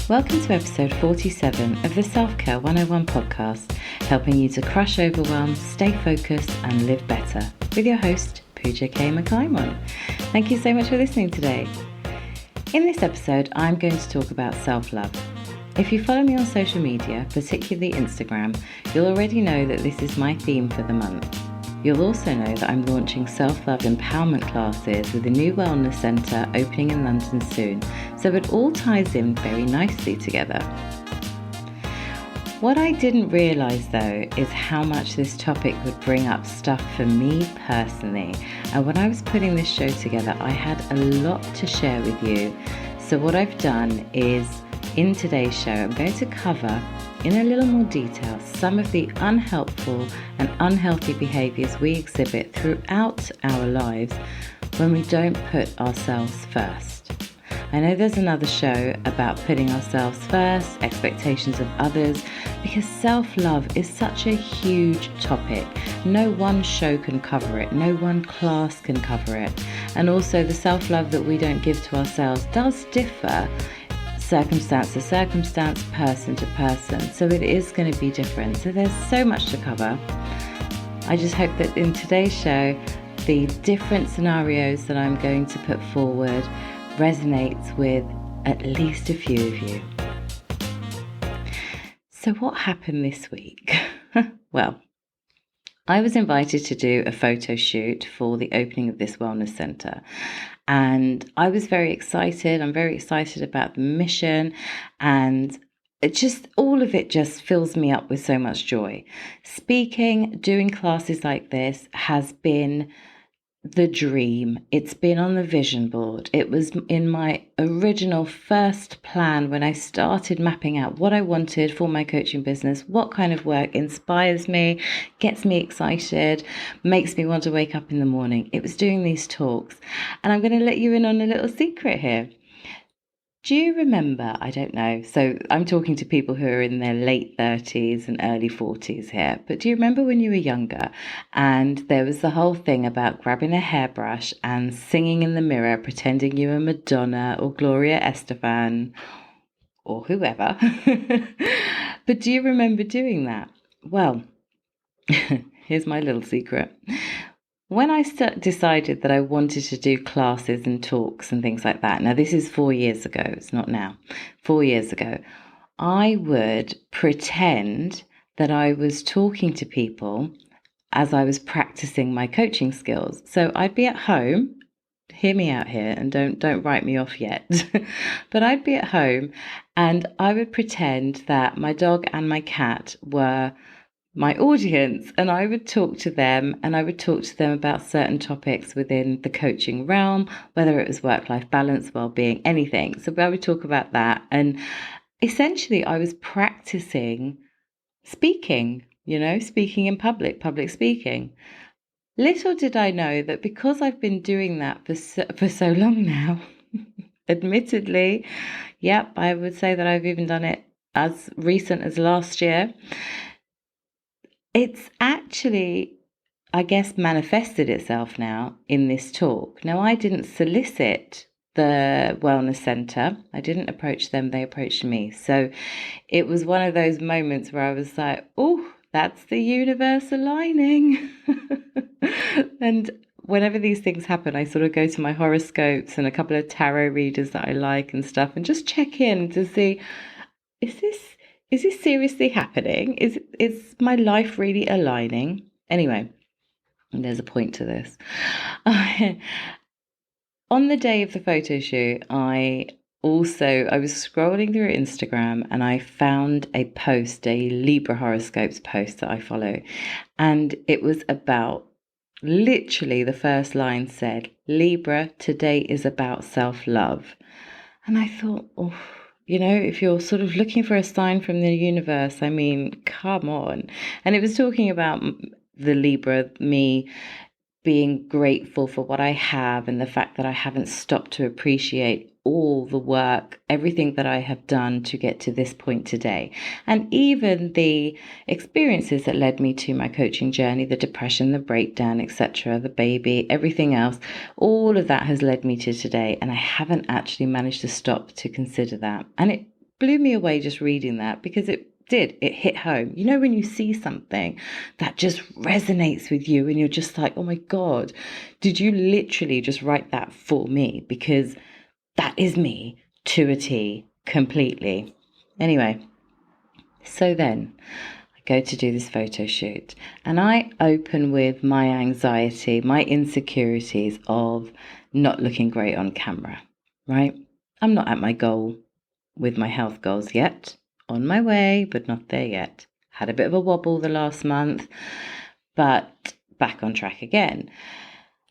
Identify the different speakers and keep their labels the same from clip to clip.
Speaker 1: Welcome to episode 47 of the Self-Care 101 podcast, helping you to crush overwhelm, stay focused and live better, with your host, Puja K. McClymont. Thank you so much for listening today. In this episode, I'm going to talk about self-love. If you follow me on social media, particularly Instagram, you'll already know that this is my theme for the month. You'll also know that I'm launching self-love empowerment classes with a new wellness centre opening in London soon, so it all ties in very nicely together. What I didn't realise though is how much this topic would bring up stuff for me personally, and when I was putting this show together I had a lot to share with you. So what I've done is, in today's show I'm going to cover in a little more detail some of the unhelpful and unhealthy behaviours we exhibit throughout our lives when we don't put ourselves first. I know there's another show about putting ourselves first, expectations of others, because self-love is such a huge topic. No one show can cover it, no one class can cover it. And also the self-love that we don't give to ourselves does differ circumstance to circumstance, person to person. So it is going to be different. So there's so much to cover. I just hope that in today's show, the different scenarios that I'm going to put forward resonates with at least a few of you. So what happened this week? Well, I was invited to do a photo shoot for the opening of this wellness centre. And I was very excited. I'm very excited about the mission, and all of it just fills me up with so much joy. Speaking, doing classes like this has been the dream. It's been on the vision board. It was in my original first plan when I started mapping out what I wanted for my coaching business, what kind of work inspires me, gets me excited, makes me want to wake up in the morning. It was doing these talks. And I'm going to let you in on a little secret here. Do you remember, I don't know, so I'm talking to people who are in their late 30s and early 40s here, but do you remember when you were younger and there was the whole thing about grabbing a hairbrush and singing in the mirror, pretending you were Madonna or Gloria Estefan or whoever? But do you remember doing that? Well, here's my little secret. When I decided that I wanted to do classes and talks and things like that, now this is 4 years ago, it's not now, 4 years ago, I would pretend that I was talking to people as I was practicing my coaching skills. So I'd be at home, hear me out here and don't write me off yet, but I'd be at home and I would pretend that my dog and my cat were my audience, and I would talk to them about certain topics within the coaching realm, whether it was work-life balance, well-being, anything. So I would talk about that, and essentially I was practicing speaking, speaking in public speaking. Little did I know that because I've been doing that for so long now, admittedly, yep, I would say that I've even done it as recent as last year. It's actually, I guess, manifested itself now in this talk. Now, I didn't solicit the wellness centre. I didn't approach them. They approached me. So it was one of those moments where I was like, oh, that's the universe aligning. And whenever these things happen, I sort of go to my horoscopes and a couple of tarot readers that I like and stuff and just check in to see, is this seriously happening? Is my life really aligning? Anyway, there's a point to this. On the day of the photo shoot, I was scrolling through Instagram and I found a post, a Libra horoscopes post that I follow. And it was about, literally the first line said, Libra, today is about self-love. And I thought, oh, if you're sort of looking for a sign from the universe, I mean, come on. And it was talking about the Libra, me being grateful for what I have and the fact that I haven't stopped to appreciate all the work, everything that I have done to get to this point today. And even the experiences that led me to my coaching journey, the depression, the breakdown, etc., the baby, everything else, all of that has led me to today. And I haven't actually managed to stop to consider that. And it blew me away just reading that, because it hit home. You know, when you see something that just resonates with you and you're just like, oh my God, did you literally just write that for me? Because that is me to a T, completely. Anyway, so then I go to do this photo shoot, and I open with my anxiety, my insecurities of not looking great on camera, right? I'm not at my goal with my health goals yet. On my way, but not there yet. Had a bit of a wobble the last month, but back on track again.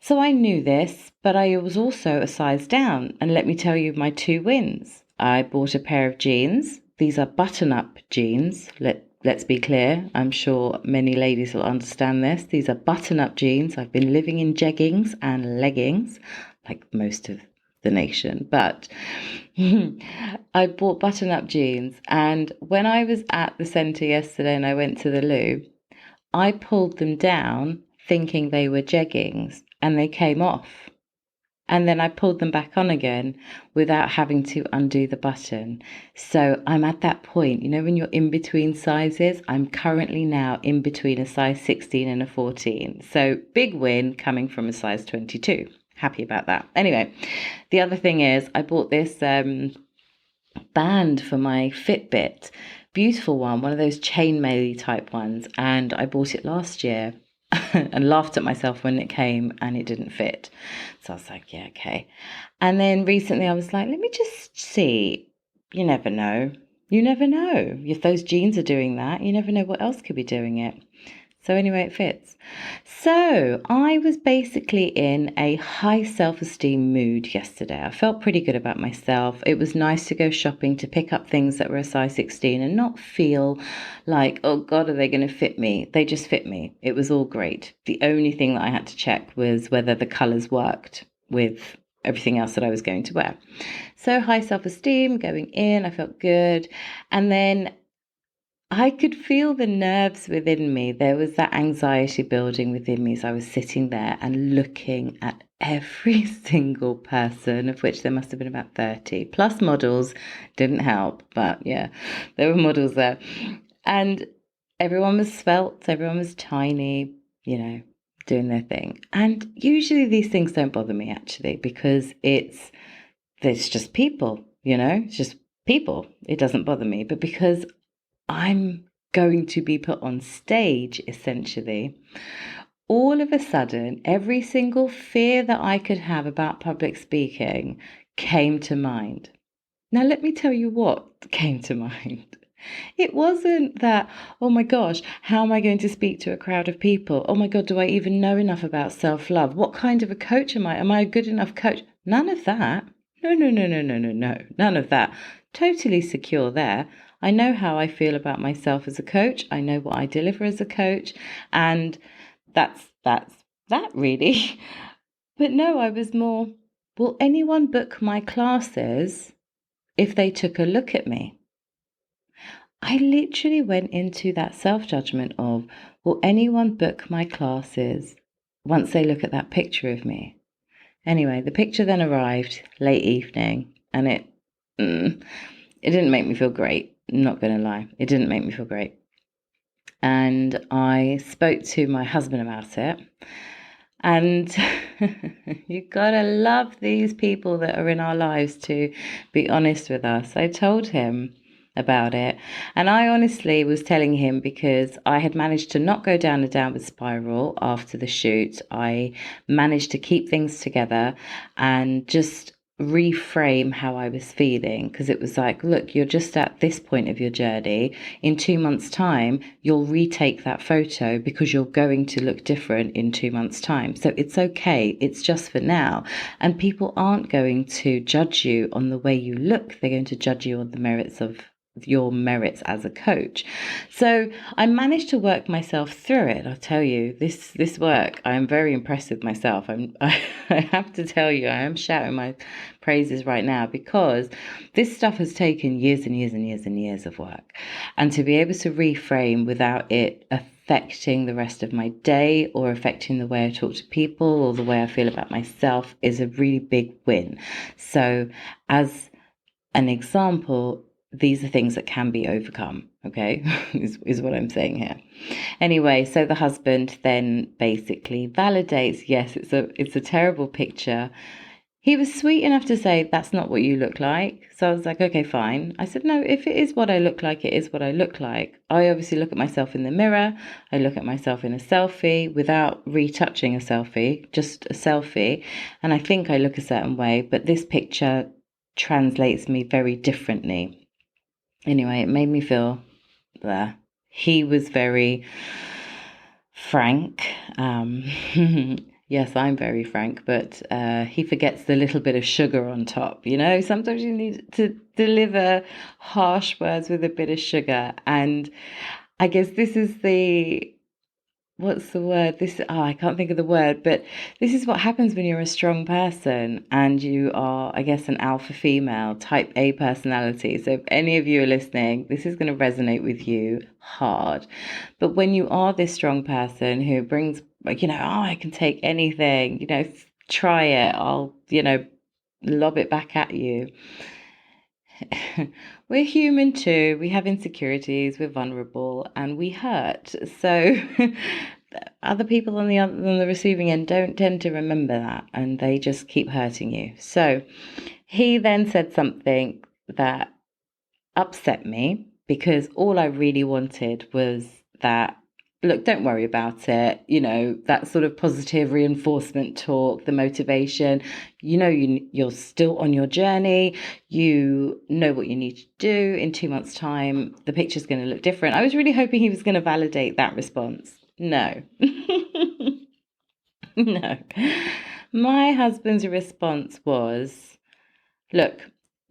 Speaker 1: So I knew this, but I was also a size down. And let me tell you my 2 wins. I bought a pair of jeans. These are button-up jeans. Let's be clear. I'm sure many ladies will understand this. These are button-up jeans. I've been living in jeggings and leggings, like most of the nation, but I bought button-up jeans, and when I was at the centre yesterday and I went to the loo, I pulled them down thinking they were jeggings, and they came off, and then I pulled them back on again without having to undo the button. So I'm at that point, you know, when you're in between sizes. I'm currently now in between a size 16 and a 14, so big win coming from a size 22. Happy about that. Anyway, the other thing is I bought this band for my Fitbit. Beautiful one of those chainmail type ones. And I bought it last year and laughed at myself when it came and it didn't fit. So I was like, yeah, okay. And then recently I was like, let me just see. You never know. You never know. If those jeans are doing that, you never know what else could be doing it. So anyway, it fits. So I was basically in a high self-esteem mood yesterday. I felt pretty good about myself. It was nice to go shopping, to pick up things that were a size 16 and not feel like, oh God, are they going to fit me? They just fit me. It was all great. The only thing that I had to check was whether the colours worked with everything else that I was going to wear. So high self-esteem, going in, I felt good. And then I could feel the nerves within me. There was that anxiety building within me as I was sitting there and looking at every single person, of which there must have been about 30, plus models. Didn't help, but yeah, there were models there. And everyone was svelte, everyone was tiny, you know, doing their thing. And usually these things don't bother me, actually, because it's just people, you know, it's just people. It doesn't bother me. But because I'm going to be put on stage, essentially, all of a sudden, every single fear that I could have about public speaking came to mind. Now, let me tell you what came to mind. It wasn't that, oh my gosh, how am I going to speak to a crowd of people? Oh my God, do I even know enough about self-love? What kind of a coach am I? Am I a good enough coach? None of that. No. None of that. Totally secure there. I know how I feel about myself as a coach. I know what I deliver as a coach. And that's that really. But no, I was more, will anyone book my classes if they took a look at me? I literally went into that self-judgment of, will anyone book my classes once they look at that picture of me? Anyway, the picture then arrived late evening, and it didn't make me feel great. Not going to lie. It didn't make me feel great. And I spoke to my husband about it. And you gotta love these people that are in our lives to be honest with us. I told him about it, and I honestly was telling him because I had managed to not go down a downward spiral after the shoot. I managed to keep things together and just reframe how I was feeling, because it was like, look, you're just at this point of your journey. In 2 months' time, you'll retake that photo because you're going to look different in 2 months' time. So it's okay. It's just for now. And people aren't going to judge you on the way you look. They're going to judge you on the merits of your merits as a coach. So I managed to work myself through it. I'll tell you, this work, I am very impressed with myself. I have to tell you, I am shouting my praises right now, because this stuff has taken years and years and years and years of work. And to be able to reframe without it affecting the rest of my day or affecting the way I talk to people or the way I feel about myself is a really big win. So as an example, these are things that can be overcome, okay, is what I'm saying here. Anyway, so the husband then basically validates, yes, it's a terrible picture. He was sweet enough to say, that's not what you look like. So I was like, okay, fine. I said, no, if it is what I look like, it is what I look like. I obviously look at myself in the mirror. I look at myself in a selfie without retouching a selfie, just a selfie. And I think I look a certain way, but this picture translates me very differently. Anyway, it made me feel there. He was very frank. Yes, I'm very frank, but he forgets the little bit of sugar on top. Sometimes you need to deliver harsh words with a bit of sugar. And I guess this is what's the word? I can't think of the word, but this is what happens when you're a strong person and you are, I guess, an alpha female, type A personality. So if any of you are listening, this is going to resonate with you hard. But when you are this strong person who brings, I can take anything, try it, I'll, lob it back at you. We're human too. We have insecurities, we're vulnerable, and we hurt. So other people on the receiving end don't tend to remember that, and they just keep hurting you. So he then said something that upset me, because all I really wanted was that, look, don't worry about it. That sort of positive reinforcement talk, the motivation, you're still on your journey. You know what you need to do. In 2 months' time, the picture's going to look different. I was really hoping he was going to validate that response. No. No. My husband's response was, look,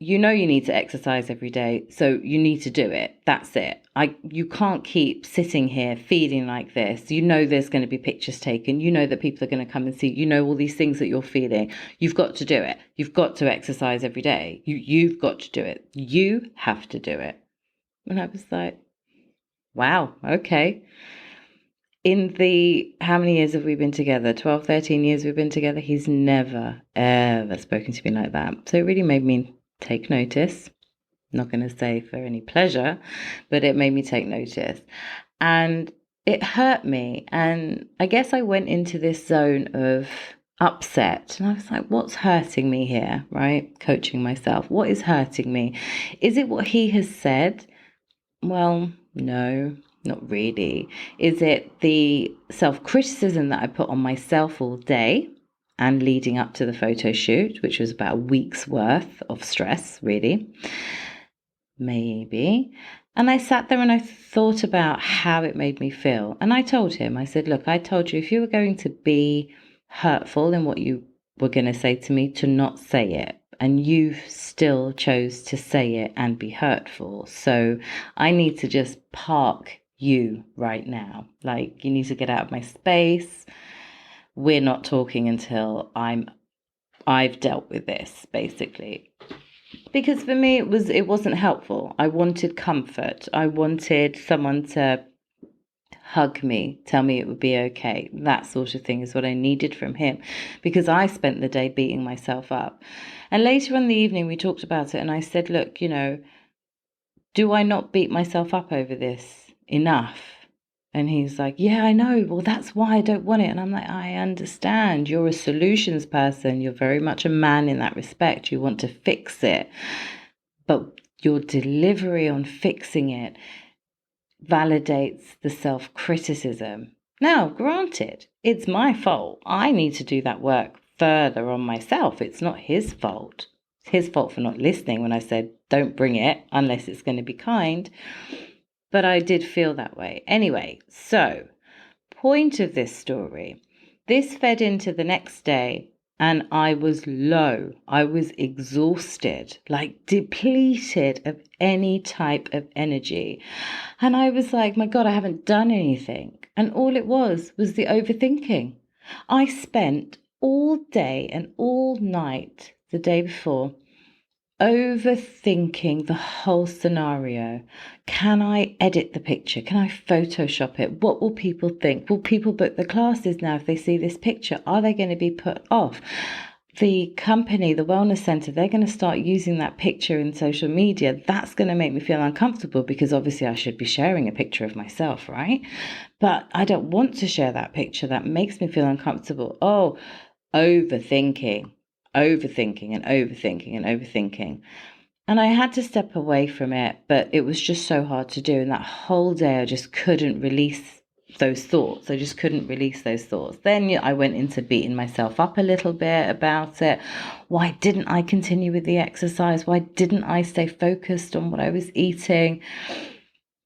Speaker 1: you need to exercise every day, so you need to do it. That's it. You can't keep sitting here feeling like this. There's going to be pictures taken. That people are going to come and see. All these things that you're feeling. You've got to do it. You've got to exercise every day. You've got to do it. You have to do it. And I was like, wow, okay. In how many years have we been together? 12, 13 years we've been together. He's never, ever spoken to me like that. So it really made me take notice. Not going to say for any pleasure, but it made me take notice. And it hurt me. And I guess I went into this zone of upset. And I was like, what's hurting me here, right? Coaching myself. What is hurting me? Is it what he has said? Well, no, not really. Is it the self-criticism that I put on myself all day and leading up to the photo shoot, which was about a week's worth of stress, really? Maybe. And I sat there and I thought about how it made me feel. And I told him, I said, look, I told you if you were going to be hurtful in what you were going to say to me, to not say it. And you still chose to say it and be hurtful. So I need to just park you right now. Like, you need to get out of my space. We're not talking until I've dealt with this, basically. Because for me, it wasn't helpful. I wanted comfort. I wanted someone to hug me, tell me it would be okay. That sort of thing is what I needed from him, because I spent the day beating myself up. And later in the evening, we talked about it, and I said, look, do I not beat myself up over this enough? And he's like, yeah, I know. Well, that's why I don't want it. And I'm like, I understand. You're a solutions person. You're very much a man in that respect. You want to fix it. But your delivery on fixing it validates the self-criticism. Now, granted, it's my fault. I need to do that work further on myself. It's not his fault. It's his fault for not listening when I said, don't bring it unless it's going to be kind. But I did feel that way. Anyway, so point of this story, this fed into the next day, and I was low. I was exhausted, like depleted of any type of energy. And I was like, my God, I haven't done anything. And all it was the overthinking. I spent all day and all night the day before overthinking the whole scenario. Can I edit the picture? Can I Photoshop it? What will people think? Will people book the classes now if they see this picture? Are they going to be put off? the company, the wellness center, they're going to start using that picture in social media. That's going to make me feel uncomfortable because obviously I should be sharing a picture of myself, right? But I don't want to share that picture. That makes me feel uncomfortable. Oh, overthinking, overthinking and overthinking and overthinking. And I had to step away from it, but it was just so hard to do. And that whole day, I just couldn't release those thoughts. I just couldn't release those thoughts. Then I went into beating myself up a little bit about it. Why didn't I continue with the exercise? Why didn't I stay focused on what I was eating?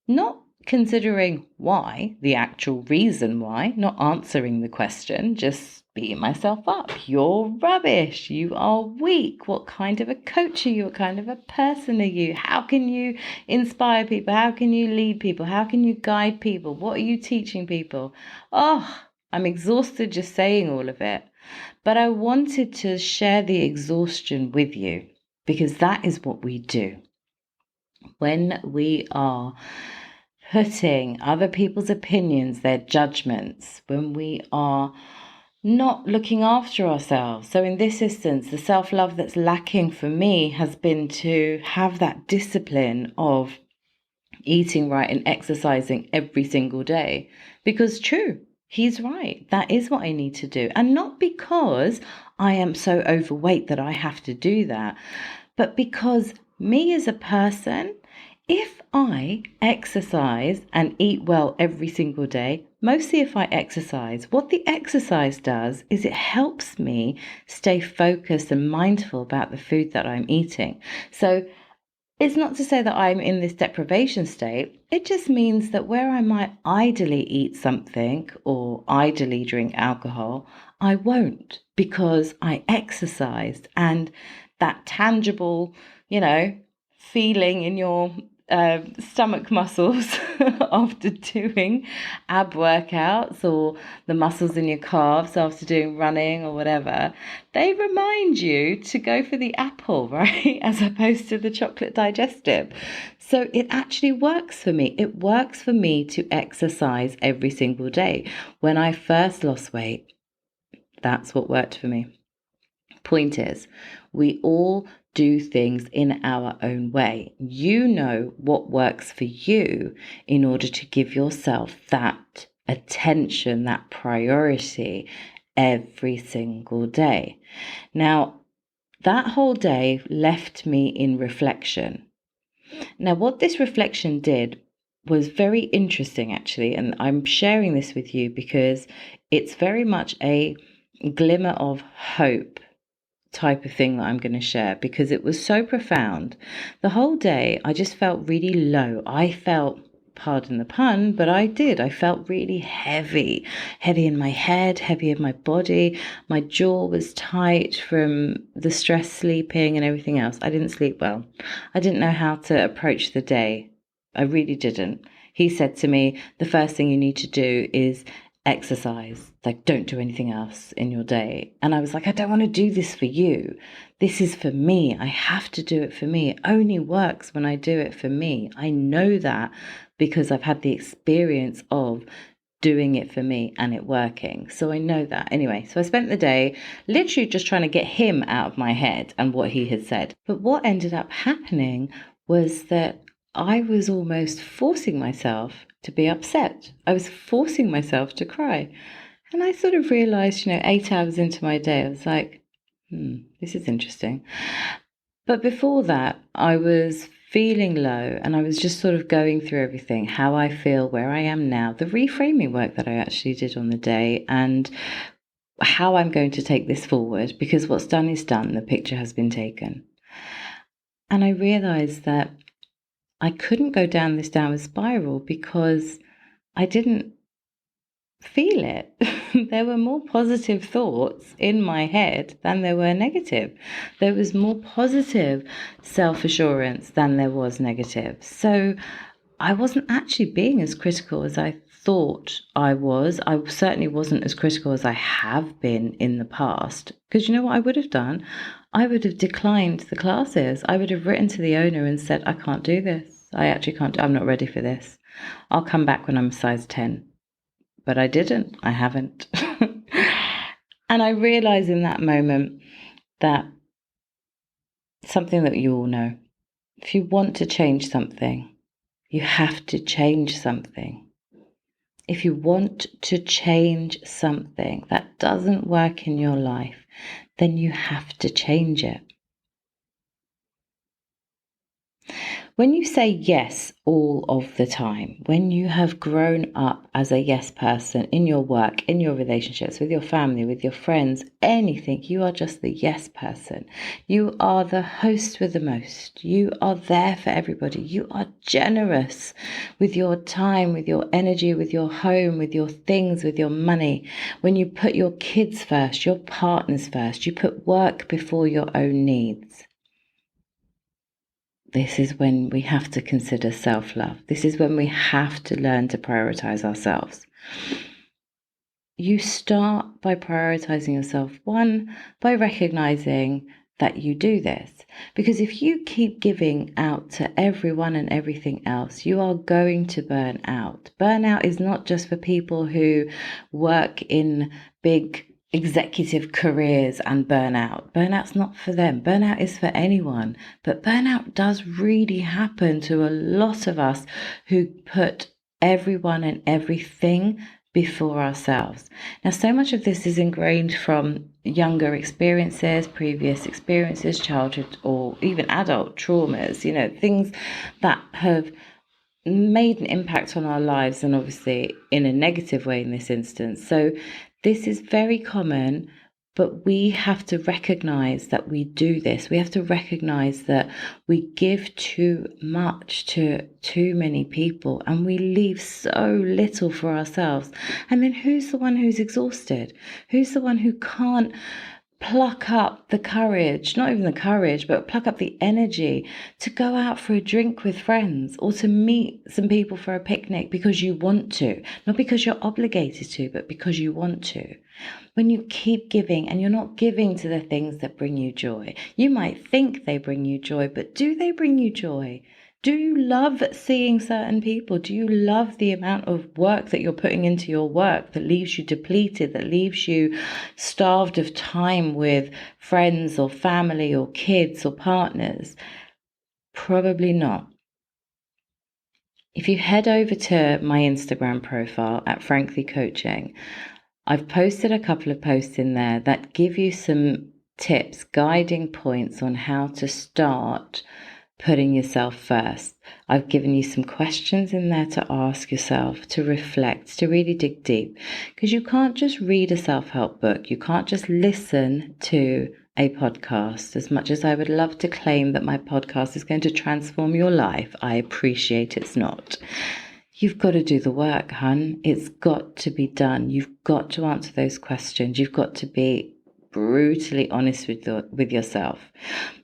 Speaker 1: Not considering why, the actual reason why, not answering the question, just beating myself up. You're rubbish. You are weak. What kind of a coach are you? What kind of a person are you? How can you inspire people? How can you lead people? How can you guide people? What are you teaching people? Oh, I'm exhausted just saying all of it. But I wanted to share the exhaustion with you because that is what we do. When we are putting other people's opinions, their judgments, when we are not looking after ourselves. So in this instance, the self-love that's lacking for me has been to have that discipline of eating right and exercising every single day. Because true, he's right. That is what I need to do. And not because I am so overweight that I have to do that, but because me as a person, if I exercise and eat well every single day, mostly if I exercise, what the exercise does is it helps me stay focused and mindful about the food that I'm eating. So it's not to say that I'm in this deprivation state. It just means that where I might idly eat something or idly drink alcohol, I won't because I exercised, and that tangible, feeling in your stomach muscles after doing ab workouts, or the muscles in your calves after doing running or whatever, they remind you to go for the apple, right? As opposed to the chocolate digestive. So it actually works for me. It works for me to exercise every single day. When I first lost weight, that's what worked for me. Point is, we all do things in our own way. You know what works for you in order to give yourself that attention, that priority every single day. Now, that whole day left me in reflection. Now, what this reflection did was very interesting, actually, and I'm sharing this with you because it's very much a glimmer of hope type of thing that I'm going to share, because it was so profound. The whole day, I just felt really low. I felt, pardon the pun, but I did. I felt really heavy in my head, heavy in my body. My jaw was tight from the stress sleeping and everything else. I didn't sleep well. I didn't know how to approach the day. I really didn't. He said to me, the first thing you need to do is exercise. Like, don't do anything else in your day. And I was like, I don't want to do this for you. This is for me. I have to do it for me. It only works when I do it for me. I know that because I've had the experience of doing it for me and it working. So I know that. Anyway, so I spent the day literally just trying to get him out of my head and what he had said. But what ended up happening was that I was almost forcing myself to be upset. I was forcing myself to cry. And I sort of realized, 8 hours into my day, I was like, this is interesting. But before that, I was feeling low and I was just sort of going through everything, how I feel, where I am now, the reframing work that I actually did on the day, and how I'm going to take this forward, because what's done is done. The picture has been taken. And I realized that I couldn't go down this downward spiral because I didn't feel it. There were more positive thoughts in my head than there were negative. There was more positive self-assurance than there was negative. So I wasn't actually being as critical as I thought I was. I certainly wasn't as critical as I have been in the past. Because you know what I would have done? I would have declined the classes. I would have written to the owner and said, I can't do this. I actually can't. I'm not ready for this. I'll come back when I'm a size 10. But I didn't. I haven't. And I realized in that moment that something that you all know. If you want to change something, you have to change something. If you want to change something that doesn't work in your life, then you have to change it. When you say yes all of the time, when you have grown up as a yes person in your work, in your relationships, with your family, with your friends, anything, you are just the yes person. You are the host with the most. You are there for everybody. You are generous with your time, with your energy, with your home, with your things, with your money. When you put your kids first, your partners first, you put work before your own needs. This is when we have to consider self-love. This is when we have to learn to prioritize ourselves. You start by prioritizing yourself, one, by recognizing that you do this. Because if you keep giving out to everyone and everything else, you are going to burn out. Burnout is not just for people who work in big executive careers and burnout. Burnout's not for them. Burnout is for anyone. But burnout does really happen to a lot of us who put everyone and everything before ourselves. Now, so much of this is ingrained from younger experiences, previous experiences, childhood or even adult traumas, things that have made an impact on our lives, and obviously in a negative way in this instance. So this is very common, but we have to recognize that we do this. We have to recognize that we give too much to too many people and we leave so little for ourselves. And then who's the one who's exhausted? Who's the one who can't pluck up the courage, not even the courage, but pluck up the energy to go out for a drink with friends or to meet some people for a picnic because you want to, not because you're obligated to, but because you want to. When you keep giving and you're not giving to the things that bring you joy, you might think they bring you joy, but do they bring you joy? Do you love seeing certain people? Do you love the amount of work that you're putting into your work that leaves you depleted, that leaves you starved of time with friends or family or kids or partners? Probably not. If you head over to my Instagram profile at Frankly Coaching, I've posted a couple of posts in there that give you some tips, guiding points on how to start putting yourself first. I've given you some questions in there to ask yourself, to reflect, to really dig deep. Because you can't just read a self-help book. You can't just listen to a podcast. As much as I would love to claim that my podcast is going to transform your life, I appreciate it's not. You've got to do the work, hun. It's got to be done. You've got to answer those questions. You've got to be brutally honest with yourself.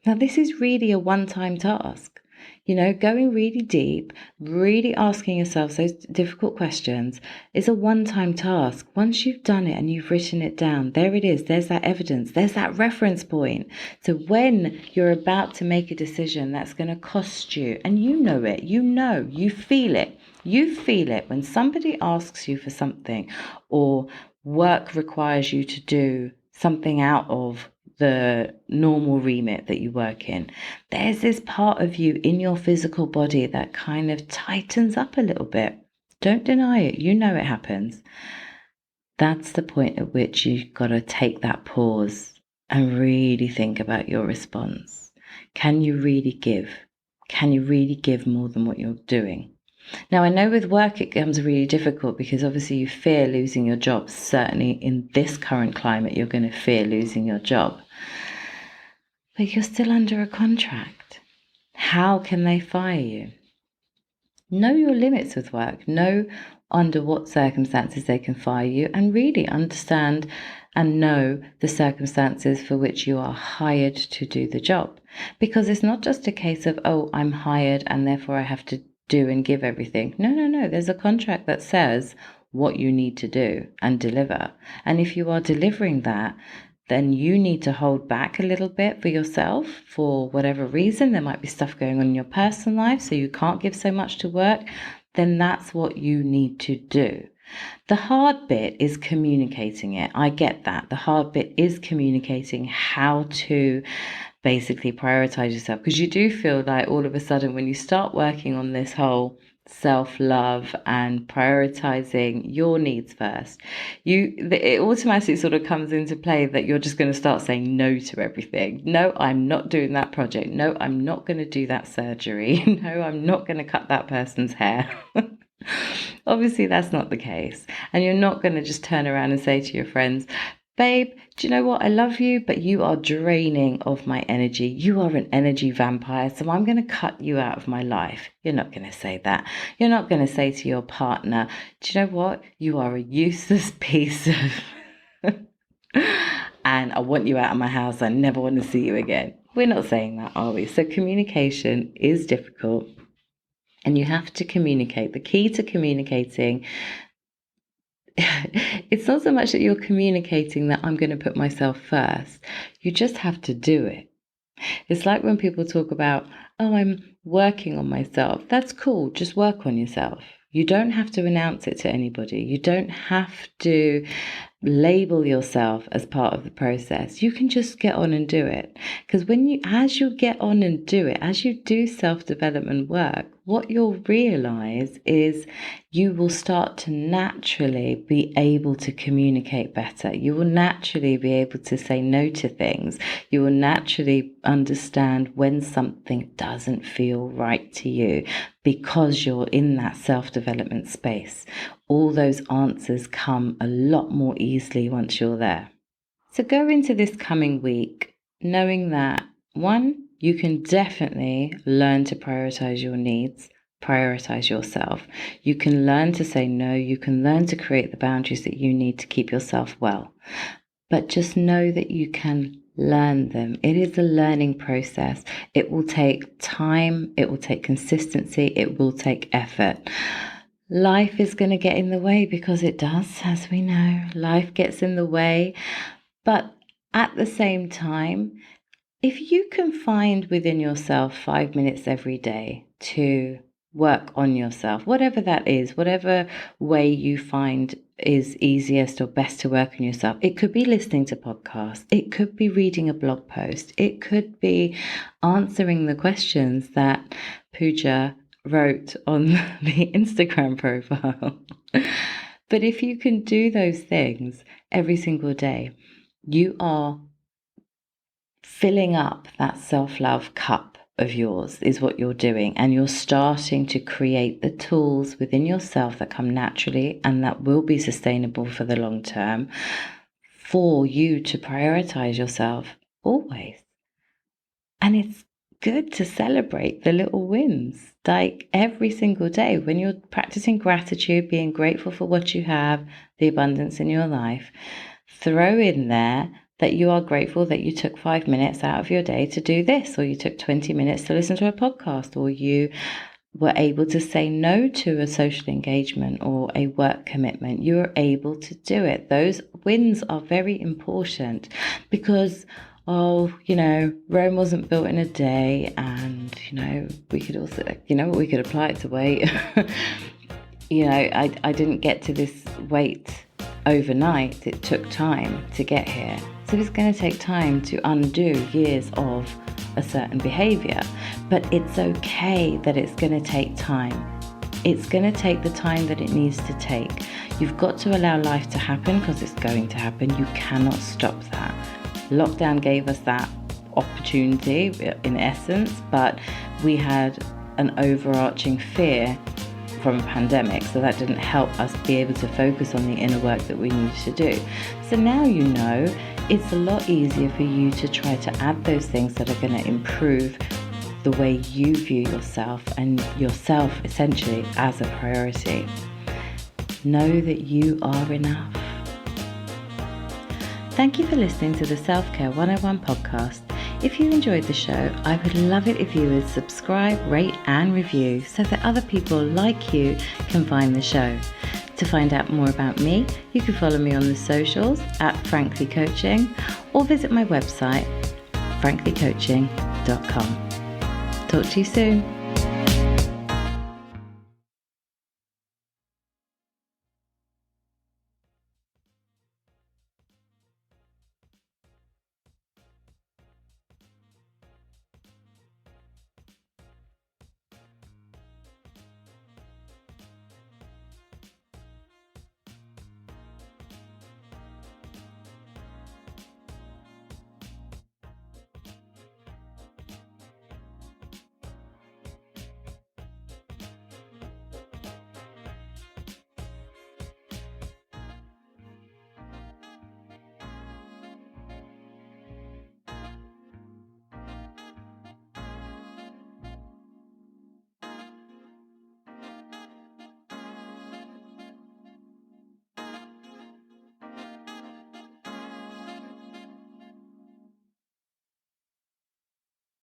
Speaker 1: Now, this is really a one-time task. Going really deep, really asking yourself those difficult questions is a one-time task. Once you've done it and you've written it down, there it is. There's that evidence. There's that reference point. So when you're about to make a decision that's going to cost you, and you know it, you feel it. You feel it when somebody asks you for something or work requires you to do something out of the normal remit that you work in. There's this part of you in your physical body that kind of tightens up a little bit. Don't deny it. You know it happens. That's the point at which you've got to take that pause and really think about your response. Can you really give? Can you really give more than what you're doing? Now, I know with work it becomes really difficult because obviously you fear losing your job. Certainly in this current climate, you're going to fear losing your job. But you're still under a contract. How can they fire you? Know your limits with work. Know under what circumstances they can fire you, and really understand and know the circumstances for which you are hired to do the job. Because it's not just a case of, oh, I'm hired and therefore I have to do and give everything. No. There's a contract that says what you need to do and deliver. And if you are delivering that, then you need to hold back a little bit for yourself for whatever reason. There might be stuff going on in your personal life, so you can't give so much to work. Then that's what you need to do. The hard bit is communicating it. I get that. The hard bit is communicating how to basically prioritize yourself, because you do feel like all of a sudden when you start working on this whole self-love and prioritizing your needs first, it automatically sort of comes into play that you're just going to start saying no to everything. No, I'm not doing that project. No, I'm not going to do that surgery. No, I'm not going to cut that person's hair. Obviously, that's not the case. And you're not going to just turn around and say to your friends, babe, do you know what? I love you, but you are draining of my energy. You are an energy vampire, so I'm going to cut you out of my life. You're not going to say that. You're not going to say to your partner, do you know what? You are a useless piece of... and I want you out of my house. I never want to see you again. We're not saying that, are we? So communication is difficult. And you have to communicate. The key to communicating, it's not so much that you're communicating that I'm going to put myself first. You just have to do it. It's like when people talk about, oh, I'm working on myself. That's cool. Just work on yourself. You don't have to announce it to anybody. You don't have to label yourself as part of the process. You can just get on and do it. Because as you get on and do it, as you do self-development work, what you'll realize is you will start to naturally be able to communicate better. You will naturally be able to say no to things. You will naturally understand when something doesn't feel right to you because you're in that self-development space. All those answers come a lot more easily once you're there. So go into this coming week knowing that, one, you can definitely learn to prioritize your needs, prioritize yourself. You can learn to say no. You can learn to create the boundaries that you need to keep yourself well. But just know that you can learn them. It is a learning process. It will take time. It will take consistency. It will take effort. Life is going to get in the way because it does, as we know. Life gets in the way. But at the same time, if you can find within yourself 5 minutes every day to work on yourself, whatever that is, whatever way you find is easiest or best to work on yourself. It could be listening to podcasts. It could be reading a blog post. It could be answering the questions that Puja wrote on the Instagram profile. But if you can do those things every single day, you are filling up that self-love cup of yours is what you're doing, and you're starting to create the tools within yourself that come naturally and that will be sustainable for the long term for you to prioritize yourself always. And it's good to celebrate the little wins, like every single day when you're practicing gratitude, being grateful for what you have, the abundance in your life. Throw in there that you are grateful that you took 5 minutes out of your day to do this, or you took 20 minutes to listen to a podcast, or you were able to say no to a social engagement or a work commitment. You were able to do it. Those wins are very important because, Rome wasn't built in a day, and, we could also, we could apply it to weight. I didn't get to this weight overnight. It took time to get here. So it's going to take time to undo years of a certain behavior, but it's okay that it's going to take time. It's going to take the time that it needs to take. You've got to allow life to happen because it's going to happen. You cannot stop that. Lockdown gave us that opportunity in essence, but we had an overarching fear from a pandemic, so that didn't help us be able to focus on the inner work that we needed to do. So now it's a lot easier for you to try to add those things that are going to improve the way you view yourself and yourself essentially as a priority. Know that you are enough. Thank you for listening to the Self-Care 101 podcast. If you enjoyed the show, I would love it if you would subscribe, rate and review so that other people like you can find the show. To find out more about me, you can follow me on the socials at Frankly Coaching or visit my website, franklycoaching.com. Talk to you soon.